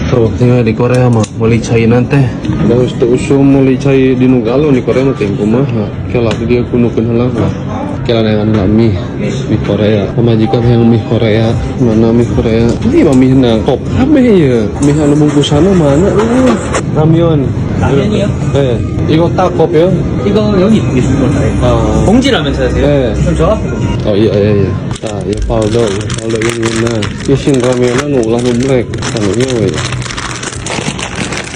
Tuh, tinggal di Korea mah, mulai cai nanti. Dan usum mulai cai di Nugalo di Korea mah tempo mah. Kalau dia kuno kenal lah. Kalau yang anak mie Korea, pemajikan yang mie Korea, mana mie Korea? Ini mah mie na top, apa ya? Mie anu bungkusannya mana? Ramyeon. 라면이요? 네, 이거 딱 kop요? 이거 여기 있는 거예요. 봉지라면 찾으세요? 네. 그럼 저 앞에 Oh iya iya iya. Nah, ya paldo yang mana? Isin ramyeon ulah lumrek, kanunya we.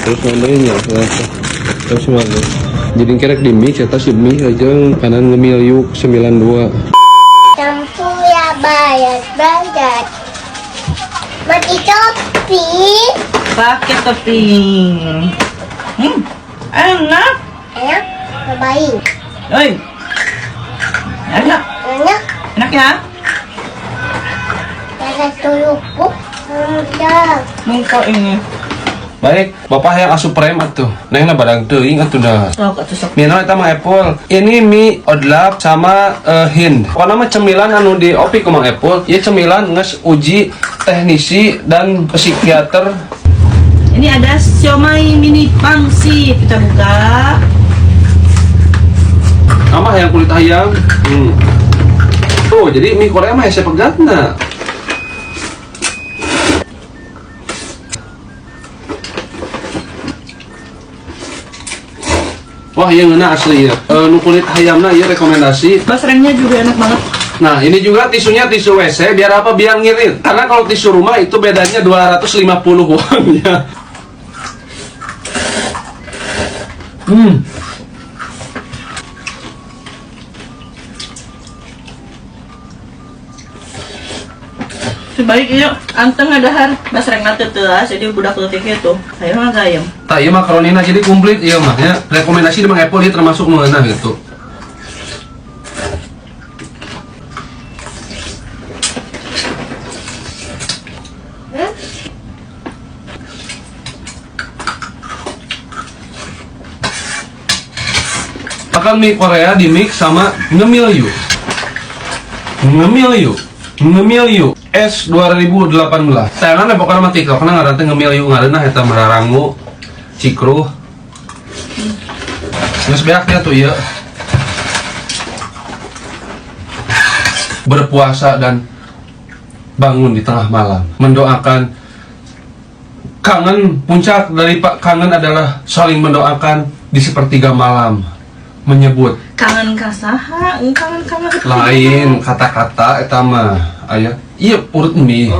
Terus namanya ya. Terus mana? Jadi kerek di mix eta si mie aja kanan ngemil yuk 92. Campur ya bayar banget. Mati topi. Pakai topping. Enak. Enak, terbaik. Oi. Enak. Enak, Enak ya? ada tulupuk. Udah. Mungko ini. Baik, bapak yang asup premat tuh. Neng na barang teuing atuh dah. Sok atuh sok. Mie eta mah Apple. Ini mie odlap sama Hind. Pokoknya mah cemilan anu di opi ku Mang Apple. Ieu cemilan geus uji teknisi dan psikiater. Ini ada siomay mini pangsit. Kita buka. Amah yang kulit ayam. Tuh, jadi mie Korea mah hese pegatna. Wah, iya ngeuna asli ya. Nu kulit ayamna ieu rekomendasi. Basremnya juga enak banget. Nah, ini juga tisunya tisu WC biar apa? Biar ngirit. Karena kalau tisu rumah itu bedanya 250 uangnya. Sebaik ieu anteng ngadahar basrengna teu teuas jadi budak leutik itu. Hayu mah gayem. Tah, ieu makaronina jadi komplit ieu mah ya. Rekomendasi di Mang Apple dia termasuk nu eunah gitu. Makan mie Korea di mix sama ngemil yuk. Ngemil yuk. S 2018. Tayangan pokoknya mah TikTok na ngaranna ngemil yuk ngaranna eta mararangu cikruh. Geus beaknya tuh ya. Berpuasa dan bangun di tengah malam mendoakan. Kangen puncak dari Pak kangen adalah saling mendoakan di sepertiga malam. Menyebut Kangen kasaha? Kangen lain kata-kata eta mah aya ieu urut mie.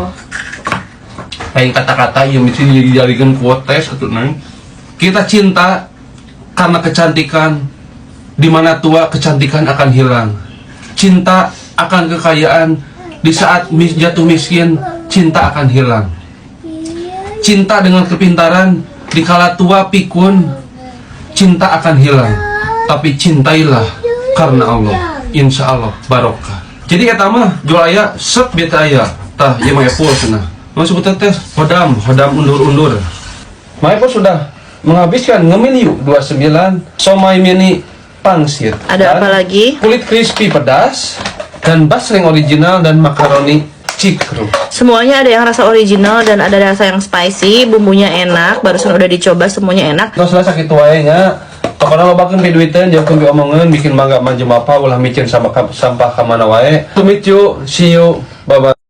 Lain kata-kata ieu mesti dijadikan quotes atuh nang. Kita cinta karena kecantikan, di mana tua kecantikan akan hilang. Cinta akan kekayaan, di saat jatuh miskin cinta akan hilang. Cinta dengan kepintaran, di kala tua pikun cinta akan hilang. Tapi cintailah karena Allah, insya Allah barokah. Jadi kata mah jual aya set beta aya tah ieu mah Apple cenah. Mau sebut tes hodam undur-undur. Mah Apple sudah menghabiskan ngemil yuk 29 somai mini pangsit. Ada apa lagi? Kulit crispy pedas dan basreng original dan makaroni cikru. Semuanya ada yang rasa original dan ada rasa yang spicy, bumbunya enak, barusan udah dicoba semuanya enak. Terus lah sakit wae nya. Pokoknya lo bakal duitan jauh ke omongan bikin mangga manjem apa ulah micin sama sampah kemana wae. To meet you, see you, bye bye.